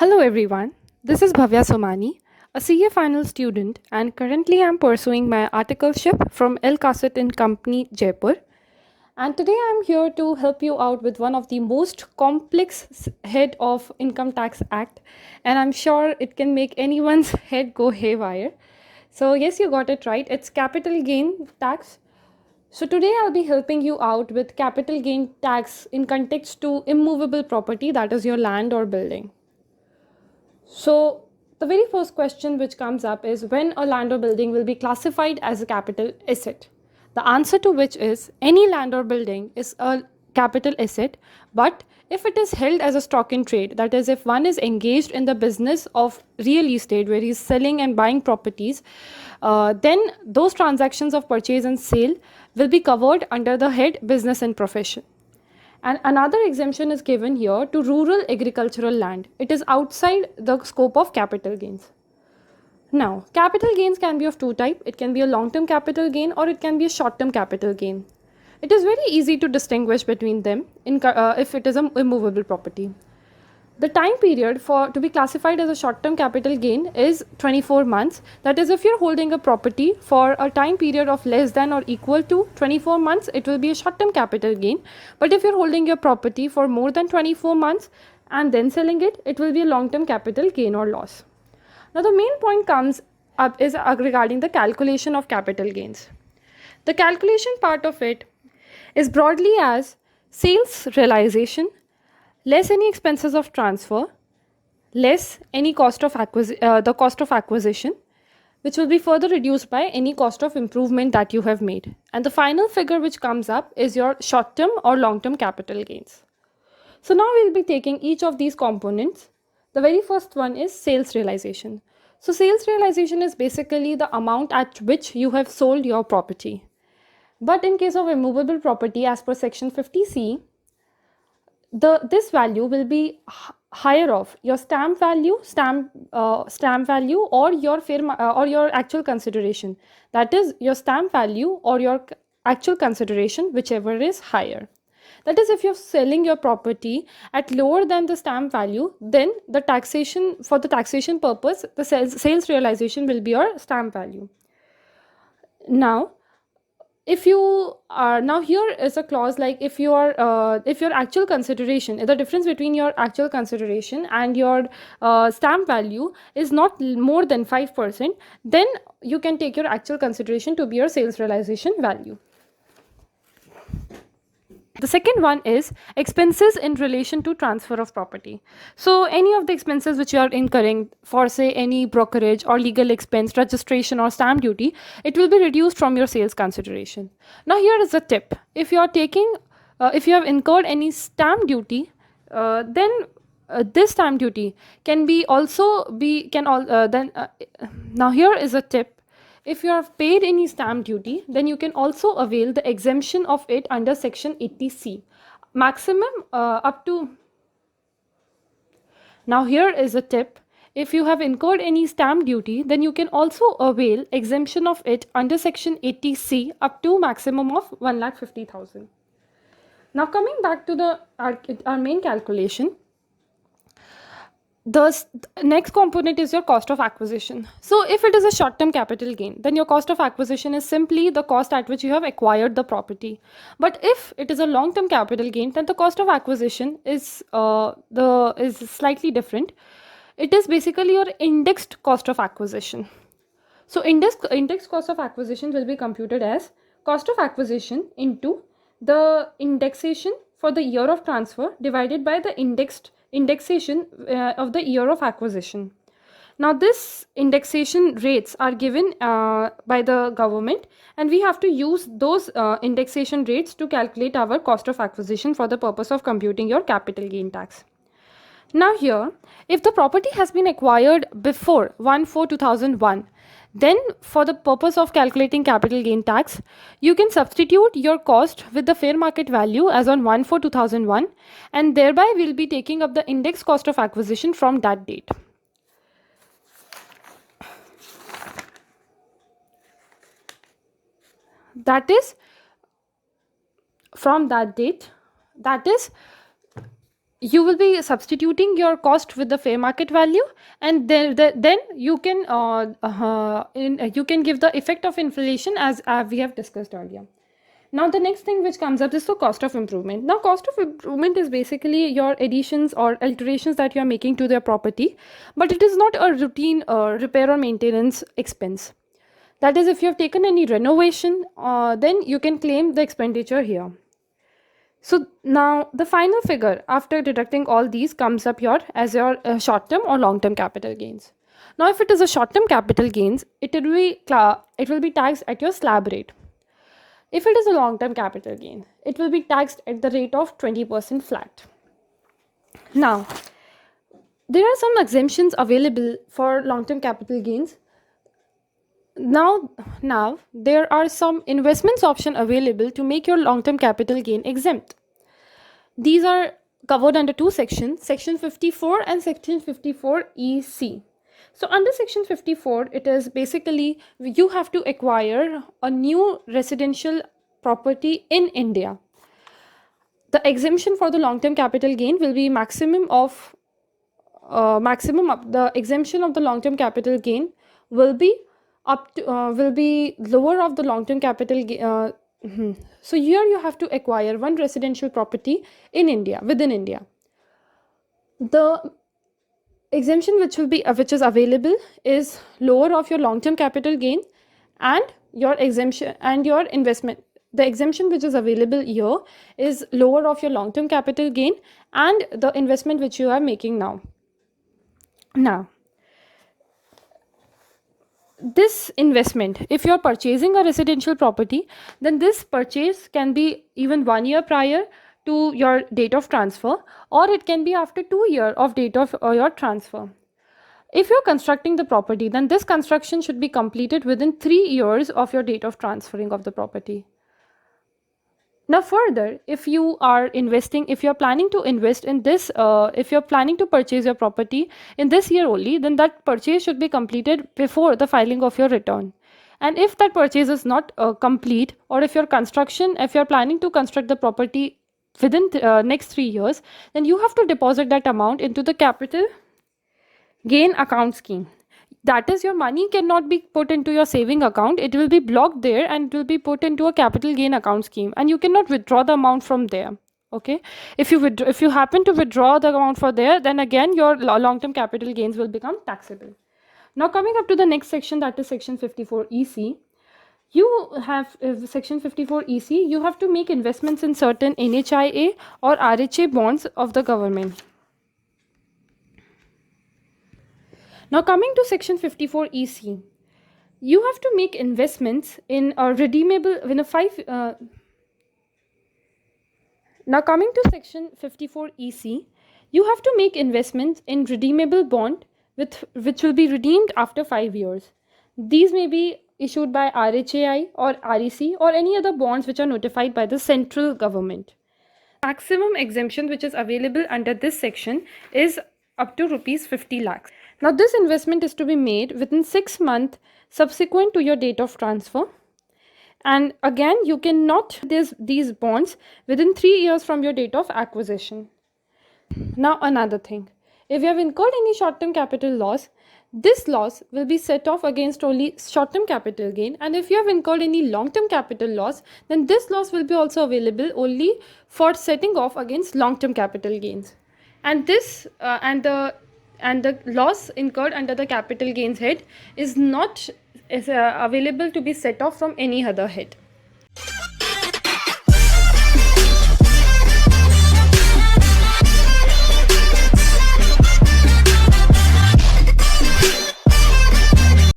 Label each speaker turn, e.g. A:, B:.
A: Hello everyone, this is Bhavya Somani, a CA final student, and currently I'm pursuing my articleship from El Kasit and Company, Jaipur. And today I'm here to help you out with one of the most complex head of Income Tax Act, and I'm sure it can make anyone's head go haywire. So yes, you got it right. It's capital gain tax. So today I'll be helping you out with capital gain tax in context to immovable property, that is your land or building. So, the very first question which comes up is when a land or building will be classified as a capital asset. The answer to which is any land or building is a capital asset, but if it is held as a stock in trade, that is, if one is engaged in the business of real estate where he's selling and buying properties, then those transactions of purchase and sale will be covered under the head business and profession. And another exemption is given here to rural agricultural land. It is outside the scope of capital gains. Now, capital gains can be of two types. It can be a long-term capital gain or it can be a short-term capital gain. It is very easy to distinguish between them if it is a immovable property. The time period for to be classified as a short-term capital gain is 24 months. That is, if you're holding a property for a time period of less than or equal to 24 months, it will be a short-term capital gain. But if you're holding your property for more than 24 months and then selling it, it will be a long-term capital gain or loss. Now, the main point comes up is regarding the calculation of capital gains. The calculation part of it is broadly as sales realization less any expenses of transfer, less any the cost of acquisition, which will be further reduced by any cost of improvement that you have made. And the final figure which comes up is your short-term or long-term capital gains. So now we'll be taking each of these components. The very first one is sales realization. So sales realization is basically the amount at which you have sold your property. But in case of immovable property, as per section 50C, this value will be higher of your stamp value or your or your actual consideration. That is your stamp value or your actual consideration, whichever is higher. That is, if you're selling your property at lower than the stamp value, then the taxation, for the taxation purpose, the sales realization will be your stamp value. Now, if you are now, here is a clause like if your actual consideration, the difference between your actual consideration and your stamp value is not more than 5%, then you can take your actual consideration to be your sales realization value. The second one is expenses in relation to transfer of property. So any of the expenses which you are incurring for, say, any brokerage or legal expense, registration or stamp duty, it will be reduced from your sales consideration. Now here is a tip. If you are if you have incurred any stamp duty, then this stamp duty can be also be can all then now here is a tip. If you have paid any stamp duty, then you can also avail the exemption of it under section 80C, maximum up to. Now here is a tip. If you have incurred any stamp duty, then you can also avail exemption of it under section 80C up to maximum of 1,50,000. Now coming back to our main calculation, the next component is your cost of acquisition. So if it is a short-term capital gain, then your cost of acquisition is simply the cost at which you have acquired the property. But if it is a long-term capital gain, then the cost of acquisition is slightly different. It is basically your indexed cost of acquisition. So index cost of acquisition will be computed as cost of acquisition into the indexation for the year of transfer divided by the indexation of the year of acquisition. Now this indexation rates are given by the government, and we have to use those indexation rates to calculate our cost of acquisition for the purpose of computing your capital gain tax. Now here, if the property has been acquired before 1/4/2001, then for the purpose of calculating capital gain tax, you can substitute your cost with the fair market value as on 1/4/2001, and thereby we'll be taking up the index cost of acquisition from that date. That is from that date, that is you will be substituting your cost with the fair market value, and then you can you can give the effect of inflation as we have discussed earlier. Now the next thing which comes up is the cost of improvement. Now cost of improvement is basically your additions or alterations that you are making to their property, but it is not a routine repair or maintenance expense. That is, if you have taken any renovation, then you can claim the expenditure here. So now the final figure after deducting all these comes up your as your short-term or long-term capital gains. Now if it is a short-term capital gains, it will be taxed at your slab rate. If it is a long-term capital gain, it will be taxed at the rate of 20% flat. Now, there are some exemptions available for long-term capital gains. Now there are some investments option available to make your long-term capital gain exempt. These are covered under two sections, section 54 and section 54 EC. So under section 54, it is basically you have to acquire a new residential property in India. The exemption for the long-term capital gain will be the exemption of the long-term capital gain will be lower of the long-term capital so here you have to acquire one residential property in India, within India. The exemption which is available is lower of your long-term capital gain and your exemption and your investment. The exemption which is available here is lower of your long-term capital gain and the investment which you are making now. Now, this investment, if you're purchasing a residential property, then this purchase can be even 1 year prior to your date of transfer, or it can be after 2 years of date of your transfer. If you're constructing the property, then this construction should be completed within 3 years of your date of transferring of the property. Now further, if you are planning to invest in this, if you're planning to purchase your property in this year only, then that purchase should be completed before the filing of your return. And if that purchase is not complete, or if you're planning to construct the property within next 3 years, then you have to deposit that amount into the capital gain account scheme. That is, your money cannot be put into your saving account. It will be blocked there and it will be put into a capital gain account scheme, and you cannot withdraw the amount from there. Okay, if you happen to withdraw the amount for there, then again your long-term capital gains will become taxable. Now coming up to the next section, that is section 54 EC. You have section 54 EC, you have to make investments in certain NHIA or RHA bonds of the government. Now coming to section 54 EC, you have to make investments in a redeemable Now coming to section 54 EC, you have to make investments in redeemable bond which will be redeemed after 5 years. These may be issued by RHAI or REC or any other bonds which are notified by the central government. Maximum exemption which is available under this section is up to rupees 50 lakhs. Now this investment is to be made within 6 months subsequent to your date of transfer. And again, you cannot these bonds within 3 years from your date of acquisition. Now another thing, if you have incurred any short-term capital loss, this loss will be set off against only short-term capital gain, and if you have incurred any long-term capital loss, then this loss will be also available only for setting off against long-term capital gains. And this and the loss incurred under the capital gains head is not available to be set off from any other head.